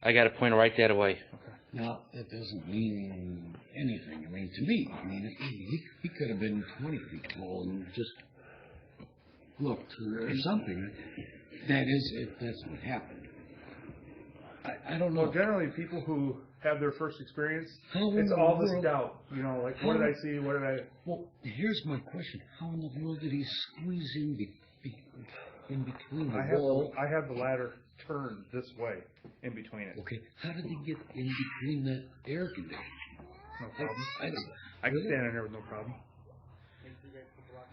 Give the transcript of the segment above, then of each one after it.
I got to point right that away. Okay. Now, that doesn't mean anything. I mean, to me, he could have been 20 feet tall and just looked or something. That is, if that's what happened. I don't know. Well, generally, people who have their first experience, How it's in all the this world- doubt. You know, like, what did I see? What did I... Well, here's my question. How in the world did he squeeze in between the wall? I have the ladder turned this way in between it. Okay, how did he get in between that air conditioner? No problem. I can stand in there with no problem.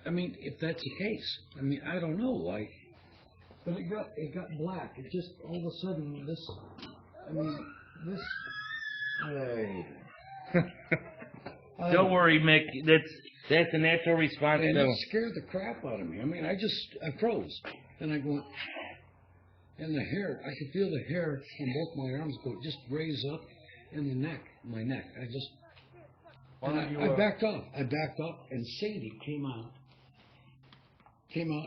I mean, if that's the case, I mean, I don't know. But it got black. It just all of a sudden this. Don't worry, Mick. That's a natural response. And it scared the crap out of me. I mean, I froze, and I go, and the hair. I could feel the hair from both my arms just raise up, and my neck. I backed off. And Sadie came out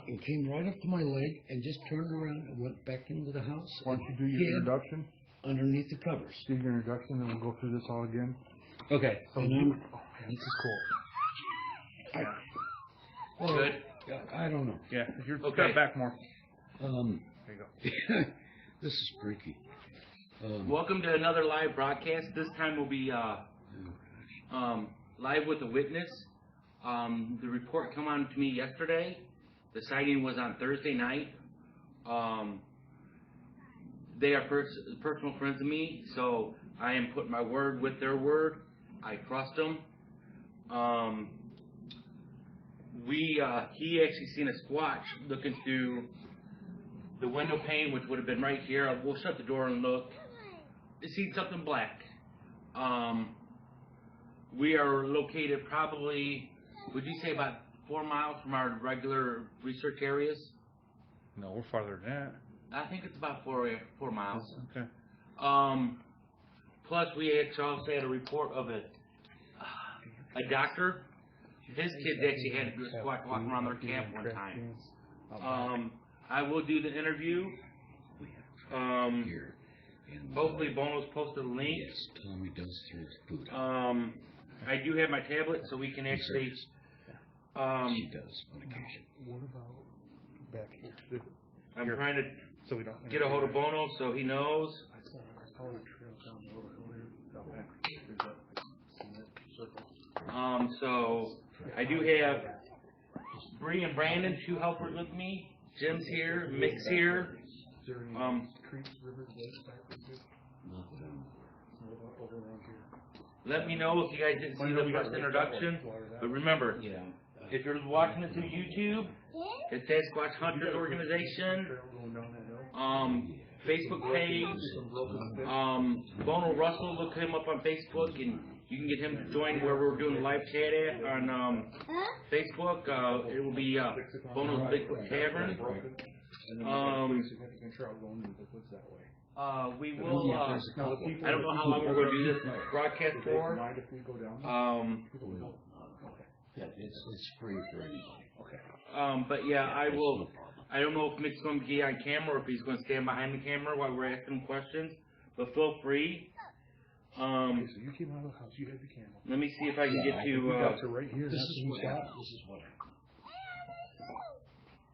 and came right up to my leg and just turned around and went back into the house. Why don't you do your introduction? Underneath the covers. Do your introduction, and we'll go through this all again. Okay. So this is cool. Good. I don't know. Yeah. If you're Okay. step back more. There you go. This is freaky. Welcome to another live broadcast. This time we'll be live with a witness. The report came on to me yesterday. The sighting was on Thursday night. They are personal friends of me, so I am putting my word with their word. I trust them. He actually seen a squatch looking through the window pane, which would have been right here. We'll shut the door and look. He seen something black. We are located probably, would you say, about 4 miles from our regular research areas? No, we're farther than that. I think it's about 4 miles. Okay. Plus, we actually also had a report of a doctor. His kids actually had to do a squat walking around their camp one time. I will do the interview. Hopefully, Bono's posted a link. Yes, Tommy does throw food. I do have my tablet, so we can actually. She does on occasion. What about back here? I'm trying to So we don't get a hold of Bono so he knows. I saw a trail down the road earlier. So I do have Bree and Brandon, 2 helpers with me. Jim's here, Mick's here. Creeks, rivers, lakes, over around here. Let me know if you guys didn't see the first introduction. But remember, if you're watching this through YouTube, it's Sasquatch Hunters Organization. Facebook page. Bono Russell, look him up on Facebook, and you can get him to join where we're doing live chat at on Facebook. It will be Bono's Bigfoot Tavern. We will. I don't know how long we're going to do this broadcast for. It's free for anybody. Okay. But yeah, I will. I don't know if Mick's going to be on camera or if he's going to stand behind the camera while we're asking him questions. But feel free. So you came out of the house. You had the camera. Let me see if I can get to. We got to right here. This is what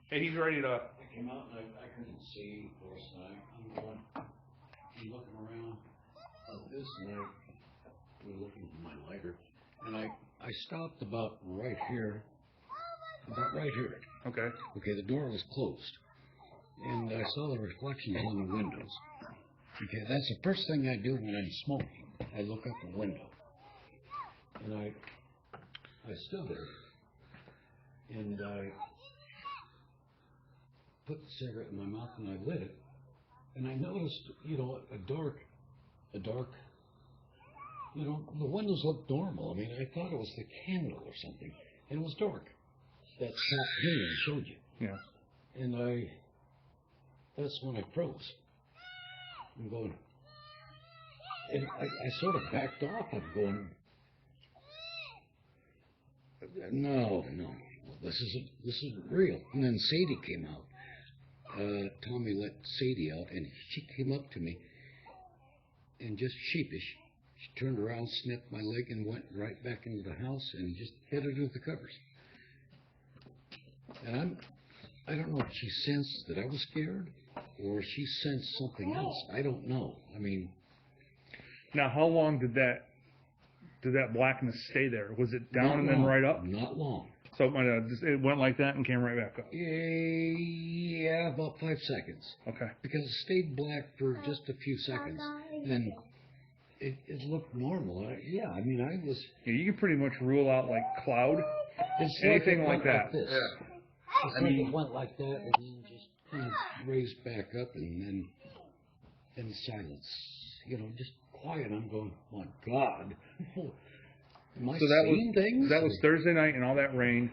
Hey, he's ready to. I came out and I couldn't see for a second. I'm looking around like this, and we're looking for my lighter, and I stopped about right here. Okay. Okay, the door was closed, and I saw the reflections on the windows. Okay, that's the first thing I do when I'm smoking. I look out the window, and I stood there, and I put the cigarette in my mouth, and I lit it, and I noticed, a dark, the windows looked normal. I mean, I thought it was the candle or something, and it was dark. That top thing I showed you. Yeah. And that's when I froze. I'm going, and I sort of backed off. I'm going, no, this isn't real. And then Sadie came out. Tommy let Sadie out, and she came up to me, and just sheepish, she turned around, sniffed my leg, and went right back into the house and just headed to the covers. And I don't know if she sensed that I was scared or she sensed something else. I don't know. I mean. Now, how long did that blackness stay there? Was it down and then right up? Not long. So it went like that and came right back up? Yeah, about 5 seconds. Okay. Because it stayed black for just a few seconds. Then it looked normal. I mean, I was... Yeah, you can pretty much rule out, like, cloud, anything like that. Like this. Yeah. It's like it went like that and then just kind of raised back up and then silence. You know, just quiet. I'm going, my God. Am I seeing things? That was Thursday night and all that rain,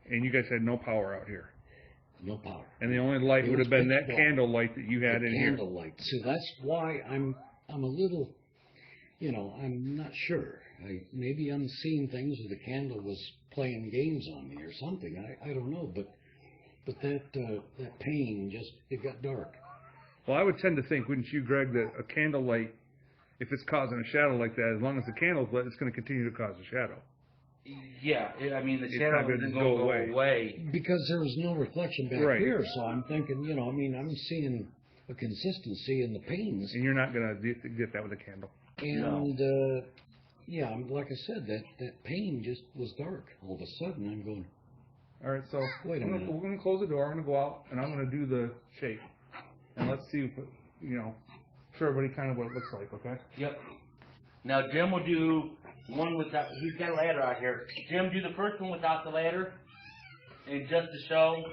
and you guys had no power out here. No power. And the only light would have been that candle light that you had in here. Candle light. So that's why I'm a little, you know, I'm not sure. Maybe I'm seeing things or the candle was playing games on me or something. I don't know, but that pain just, it got dark. Well, I would tend to think, wouldn't you, Greg, that a candle light, if it's causing a shadow like that, as long as the candle's lit, it's going to continue to cause a shadow. Yeah, I mean, the It's shadow not gonna isn't go going to go away. away. Because there was no reflection back Right. here, so I'm thinking, you know, I mean, I'm seeing a consistency in the pains. And you're not going to get that with a candle. And, yeah, like I said, that pain just was dark. All of a sudden, I'm going, All right, so Wait a minute. we're going to close the door. I'm going to go out, and I'm going to do the shape. And let's see if, show everybody kind of what it looks like, okay? Yep. Now, Jim will do one without, he's got a ladder out here. Jim, do the first one without the ladder. And just to show.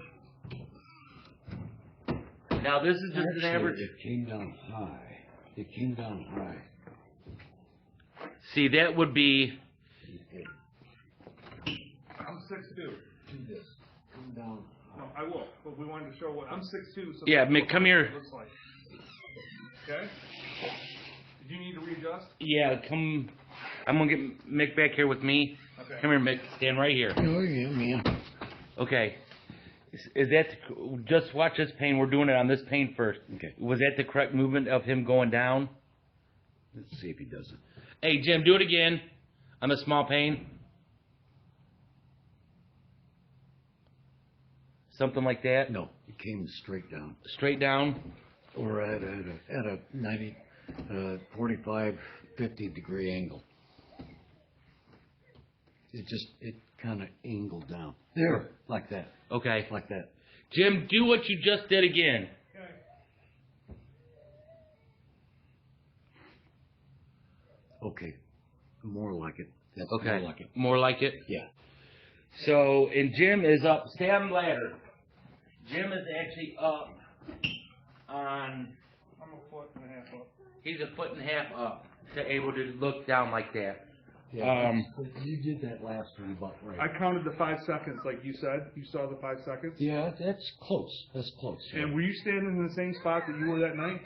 Now, this is just an average. It came down high. It came down high. See, that would be. I'm 6'2". Do this. Come down high. No, I will. But we wanted to show what I'm 6'2". So Yeah, that's Mick, what come it here. looks like. Okay. Did you need to readjust? Yeah, come. I'm going to get Mick back here with me. Okay. Come here, Mick. Stand right here. Oh, yeah, man. Okay. Is that, just watch this pane. We're doing it on this pane first. Okay. Was that the correct movement of him going down? Let's see if he does it. Hey, Jim, do it again on the small pane. Something like that? No, it came straight down. Straight down? Or at a 90, 45, 50 degree angle. It kind of angled down. There, like that. Okay. Like that. Jim, do what you just did again. Okay. More like it. That's Okay. more like it. More like it? Yeah. So, and Jim is up. Stay on the ladder. Jim is actually up on. I'm a foot and a half up. He's a foot and a half up to able to look down like that. Yeah, you did that last one about right. I counted the 5 seconds, like you said. You saw the 5 seconds. Yeah, that's close. That's close. Yeah. And were you standing in the same spot that you were that night?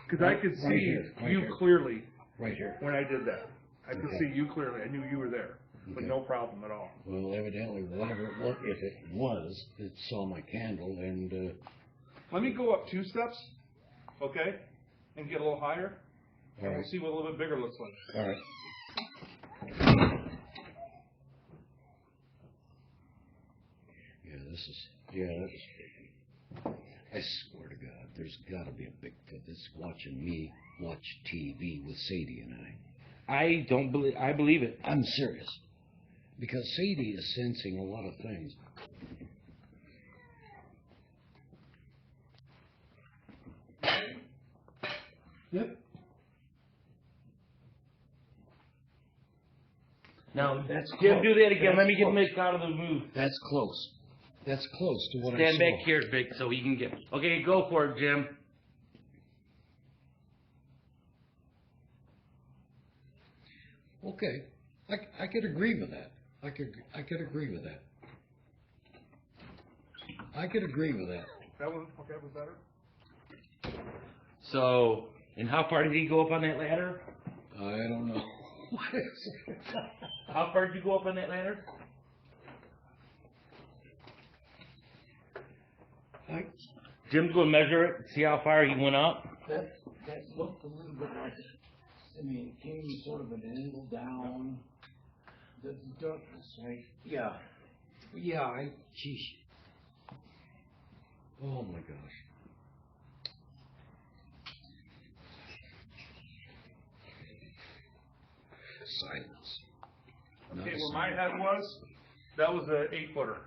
Because I could see here, right you here. clearly Right here. when I did that. I could Okay. see you clearly. I knew you were there, but Okay. no problem at all. Well, evidently, whatever it was, if it was, it saw my candle and. Let me go up 2 steps, okay, and get a little higher, and All we'll right. see what a little bit bigger looks like. All right. Yeah, this is. Yeah, that's. I swear to God, there's got to be a Bigfoot that's watching me watch TV with Sadie and I. I don't believe. I believe it. I'm serious. Because Sadie is sensing a lot of things. Yep. Now, That's Jim, close. do that again. That's Let me get close. Mick out of the move. That's close. That's close to what I Stand saw. back here, Vic, so he can get. Okay, go for it, Jim. Okay, I could agree with that. I could agree with that. I could agree with that. That was better? So, and how far did he go up on that ladder? I don't know. What is it? How far did you go up on that ladder? I, Jim's going to measure it, see how far he went up. that looked a little bit like I mean, it came sort of an angle down. The darkness, right? Yeah. Yeah, geez. Oh my gosh. Silence. Okay, where my head was, that was an 8-footer.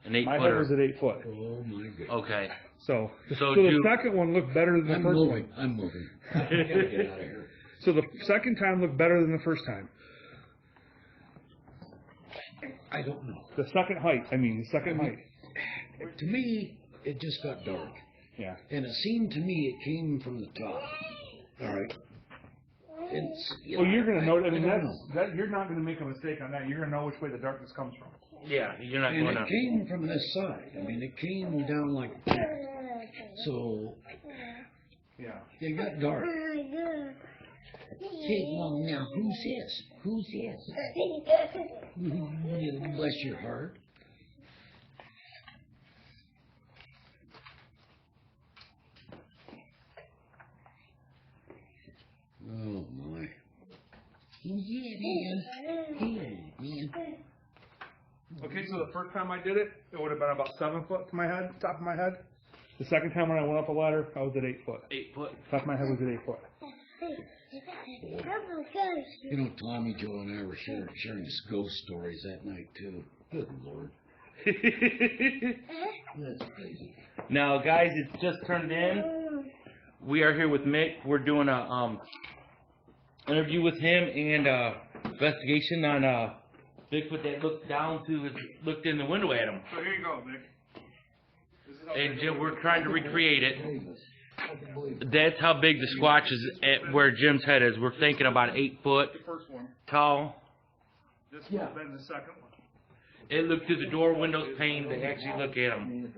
An 8-footer. My head was at 8 foot. Oh my goodness. Okay. So the second one looked better than the first one. I'm moving. I gotta get out of here. So the second time looked better than the first time. I don't know. The second height. To me, it just got dark. Yeah. And it seemed to me it came from the top. All right. Well, you're going to know. I mean, you're not going to make a mistake on that. You're going to know which way the darkness comes from. Yeah, you're not going to. And it came from this side. I mean, it came down like that. So, yeah, it got dark. Hey, Mom, now, who's this? Who's this? Bless your heart. Oh, my. Yeah, man. Yeah, man. Okay, so the first time I did it, it would have been about 7 foot to my head, top of my head. The second time when I went up a ladder, I was at 8 foot. 8 foot. Top of my head was at 8 foot. You know, Tommy, Joe, and I were sharing ghost stories that night, too. Good Lord. That's crazy. Now, guys, it's just turned in. We are here with Mick. We're doing a interview with him and investigation on Bigfoot that looked in the window at him. So here you go, Mick. And Jim, we're trying to recreate it. That's how big the squatch is at where Jim's head is. We're thinking about 8 foot The first one. tall. This would have been the second one. It looked through the door windows pane to actually look at him.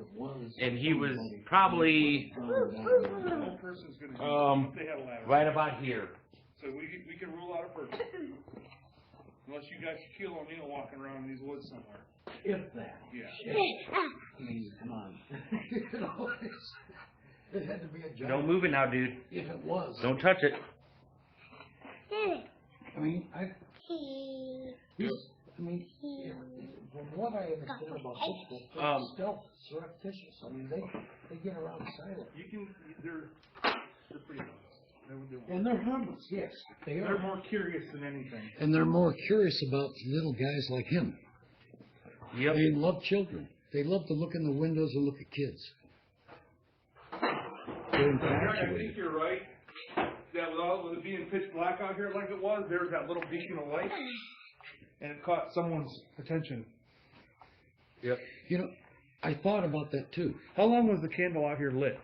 And he was probably right about here. So we can rule out a person. Unless you got Shaquille O'Neal walking around in these woods somewhere. If that. Yeah. I mean, come on. You know, it had to be a giant. Don't move it now, dude. If it was. Don't touch it. I mean, from what I understand about Bigfoot, they're stealth, surreptitious. I mean, they get around silent. They're pretty nice. And they're harmless, yes. They're more curious than anything. And they're more curious about little guys like him. Yep. They love children. They love to look in the windows and look at kids. They're I think infatuated. you're right. That with it being pitch black out here like it was, there's that little beacon of light, and it caught someone's attention. Yep. You know, I thought about that too. How long was the candle out here lit?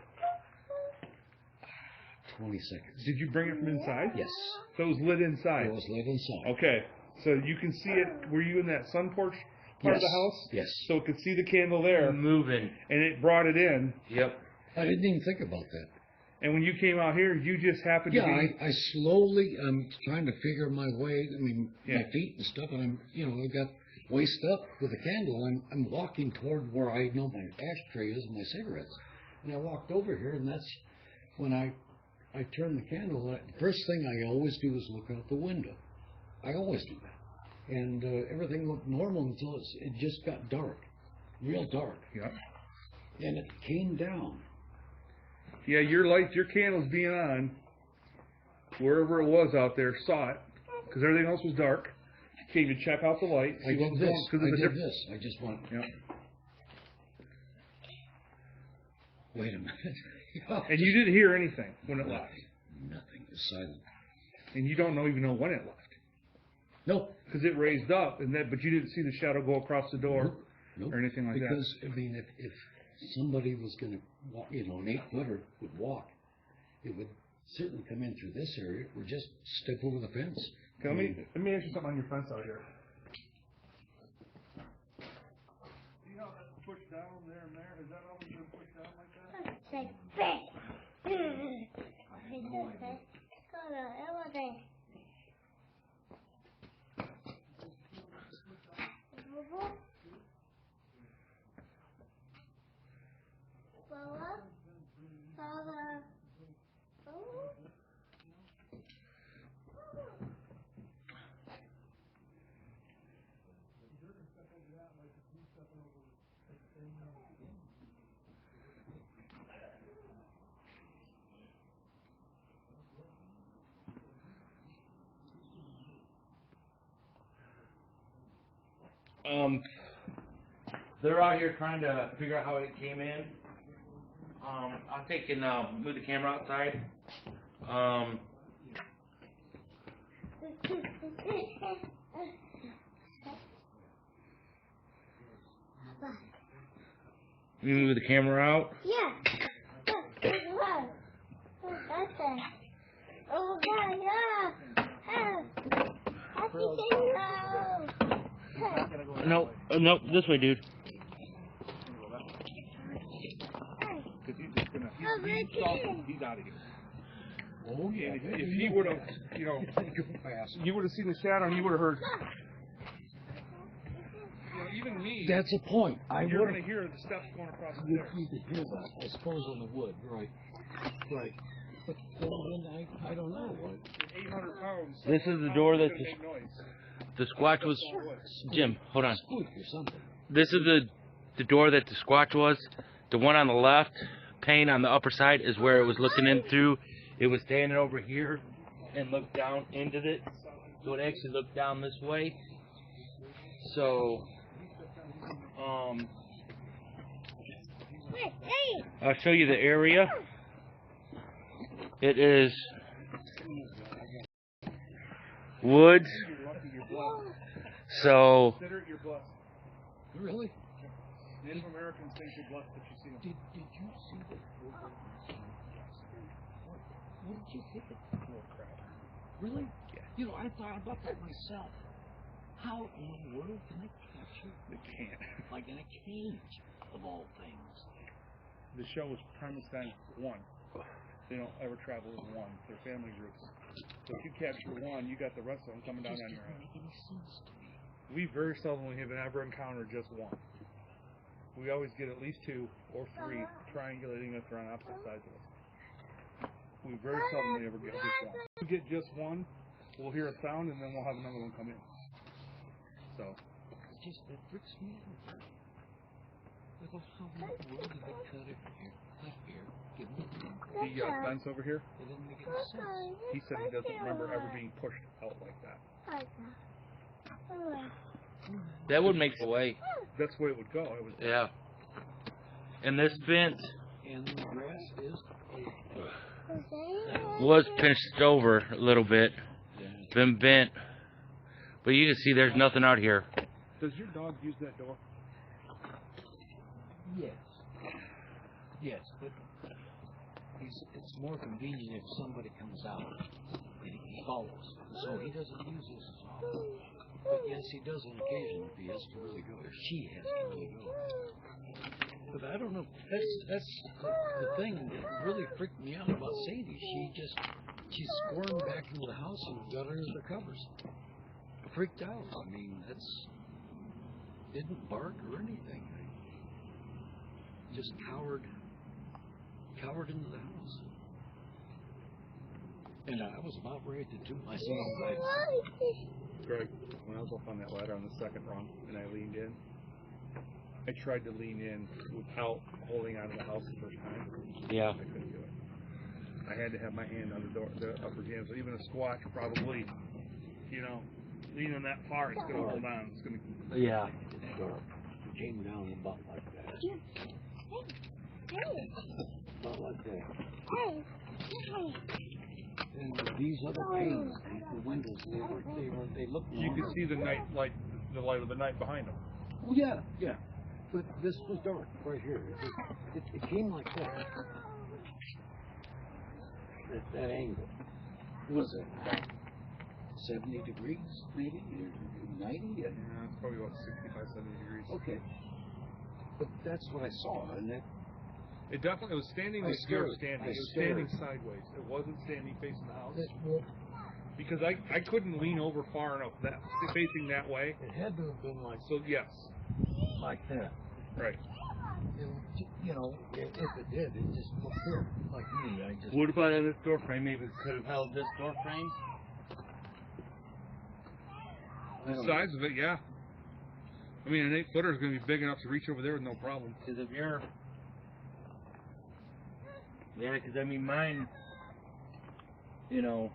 20 seconds. Did you bring it from inside? Yes. So it was lit inside. It was lit inside. Okay. So you can see it. Were you in that sun porch part of the house? Yes. So it could see the candle there, Moving. and it brought it in. Yep. I didn't even think about that. And when you came out here, you just happened to be... I slowly, I'm trying to figure my way, Yeah. my feet and stuff, and I got waist up with a candle, and I'm walking toward where I know my ashtray is and my cigarettes. And I walked over here, and that's when I turned the candle. The first thing I always do is look out the window. I always do that. And everything looked normal until it just got dark, real dark. Yeah. And it came down. Yeah, your candles being on, wherever it was out there, saw it, because everything else was dark. Came to check out the light. I did this. I just went. Yeah. Wait a minute. And you didn't hear anything when it left. Nothing. It was silent. And you don't even know when it left. Nope. Because it raised up, but you didn't see the shadow go across the door Nope. or anything like because, I mean, if somebody was going to walk, an 8-footer would walk, it would certainly come in through this area or just step over the fence. Okay, let me ask you something on your fence out here. See how that's pushed down there and there? Has that always been pushed down like that? They're out here trying to figure out how it came in. I'll take and move the camera outside. You move the camera out. Yeah. Oh God, yeah. No, no, this way, dude. He's out of here. Oh yeah. If he would have, you would have seen the shadow and you would have heard. Even me. That's a point. You're going to hear the steps going across the stairs. You could hear that, I suppose, on the wood, right? Right. But then I don't know. 800 pounds. This is the door that make noise. the Squatch was. Jim, hold on. Squeak or something. This is the door that the Squatch was. The one on the left, pane on the upper side, is where it was looking in through. It was standing over here and looked down into it. So it actually looked down this way. So, I'll show you the area. It is woods. So, Really? Native Americans think you're blessed that you see them. Did you see the What did you think of the bull crap? Really? Yeah. You know, I thought about that myself. How in the world can they catch you? They can't. Like in a cage, of all things. The show was premised on one. They don't ever travel as one. They're family groups. So if you capture one, you got the rest of them coming down on your head. It doesn't make any sense to me. We very seldomly have ever encountered just one. We always get at least two or three triangulating us around opposite sides of us. We very seldomly ever get just one. If we get just one, we'll hear a sound and then we'll have another one come in. So. It freaks me out. Look how in the world did they cut it here, left here, give me The fence over here, it didn't make any sense. he said he doesn't remember ever being pushed out like that. that would make the way. That's the way it would go. It was, Yeah. And this fence And the grass is was pinched over a little bit, been bent. But you can see there's nothing out here. does your dog use that door? Yes. Yes, but it's more convenient if somebody comes out and he follows. So he doesn't use this as often. But yes, he does on occasion if he has to really go, or she has to really go. But I don't know. That's the thing that really freaked me out about Sadie. She squirmed back into the house and got under the covers. Freaked out. I mean, didn't bark or anything. Just cowered into the house. And I was about ready to do myself. Greg, when I was up on that ladder on the second rung and I leaned in, I tried to lean in without holding onto the house the first time. Yeah. I couldn't do it. I had to have my hand on the door, the upper jam. So even a Squatch probably, leaning that far, it's going to hold on. It's going to. Yeah. It came down about like that. About like that. And these other panes, the windows, they look. You could see the light of the night behind them. Oh yeah, yeah. But this was dark right here. It came like that. At that angle. What was it? 70 degrees, maybe? 90? Yeah, it's probably about 65, 70 degrees. Okay. But that's what I saw, and It definitely was standing like you were standing. It was standing sideways. It wasn't standing facing the house. Because I couldn't lean over far enough facing that way. It had to have been like yes. Like that. Right. If it did, it just looked here. Like me, I just... What about in this door frame? Maybe it could have held this door frame? The size of it, yeah. I I mean, an 8-footer is going to be big enough to reach over there with no problem. Because if you're... Yeah, because I mean, mine, you know,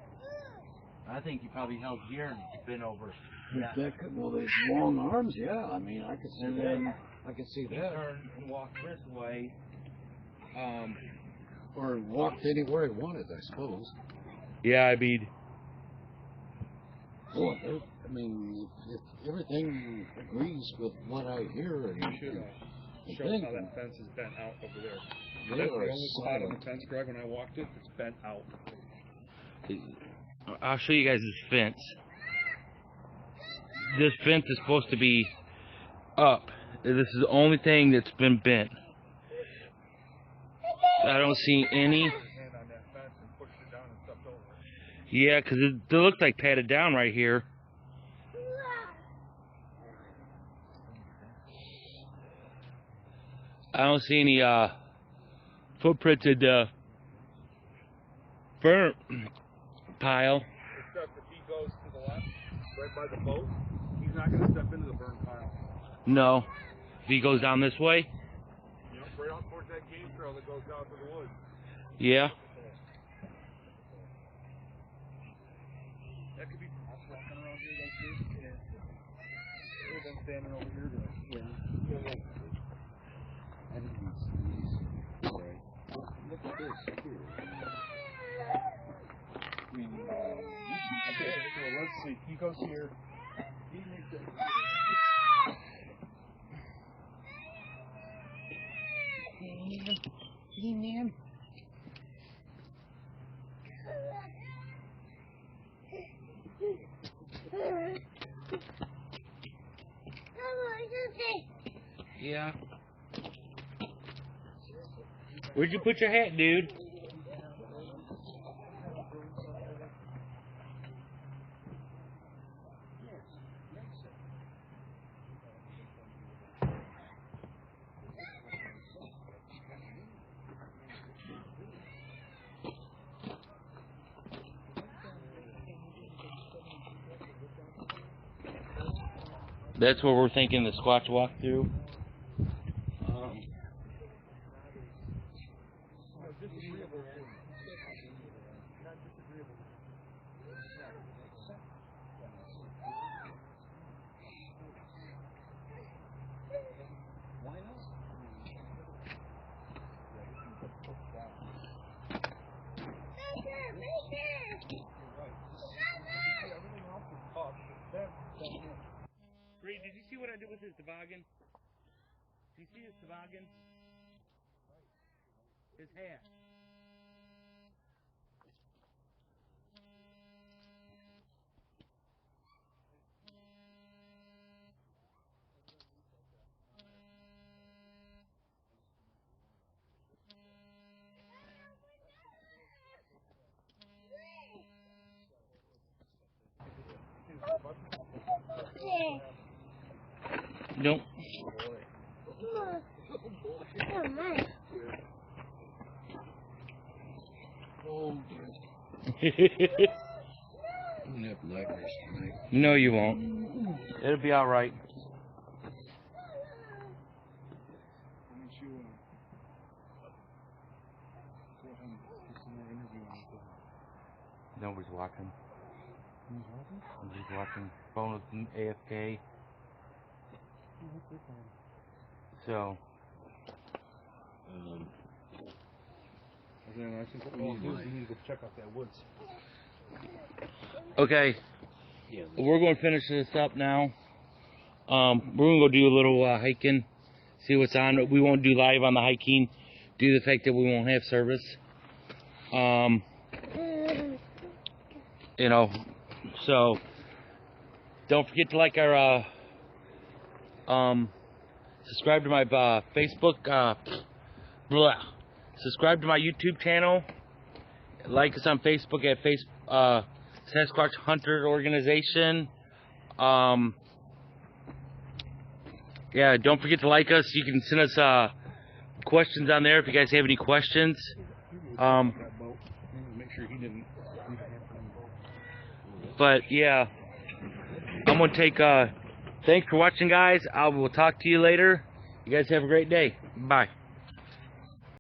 I think you probably held here and bent over. Well, there's long arms, yeah. I mean, I could see And that. then I could see you that. turn and walk this way. Or walked anywhere he wanted, I suppose. Yeah, I mean... Well, I mean, if everything agrees with what I hear and You should show how that fence is bent out over there. That's the only spot on the fence, Greg, when I walked it, it's bent out. I'll show you guys this fence. This fence is supposed to be up. This is the only thing that's been bent. I don't see any. Yeah, because it looks like patted down right here. I don't see any footprints in the burnt pile. Except if he goes to the left, right by the boat, he's not going to step into the burnt pile. No. If he goes down this way? Yep, right out towards that game trail that goes down to the woods. Yeah. That could be us walking around here like this, and or them standing over here doing it. Yeah. I think he's right. Look at this here. I mean, okay, so let's see. He goes here. He makes it. Hey, man. Yeah. Where'd you put your hat, dude? That's what we're thinking the Squatch walk through. Reed, did you see what I did with his toboggan? Did you see his toboggan? His hat. Nope. Oh, I'm gonna have nightmares tonight. No, you won't. It'll be all right. Nobody's watching. I'm just watching. Phone with AFK. So. And then I think what we need to do is we need to go check out that woods. Okay. We're going to finish this up now. We're going to go do a little hiking. See what's on. We won't do live on the hiking due to the fact that we won't have service. You know, so don't forget to like our subscribe to my Facebook subscribe to my YouTube channel, like us on Facebook at Sasquatch Hunter Organization. Yeah, don't forget to like us. You can send us questions on there if you guys have any questions. Make sure he didn't. But yeah, I'm gonna take Thanks for watching, guys. I will talk to you later. You guys have a great day. Bye.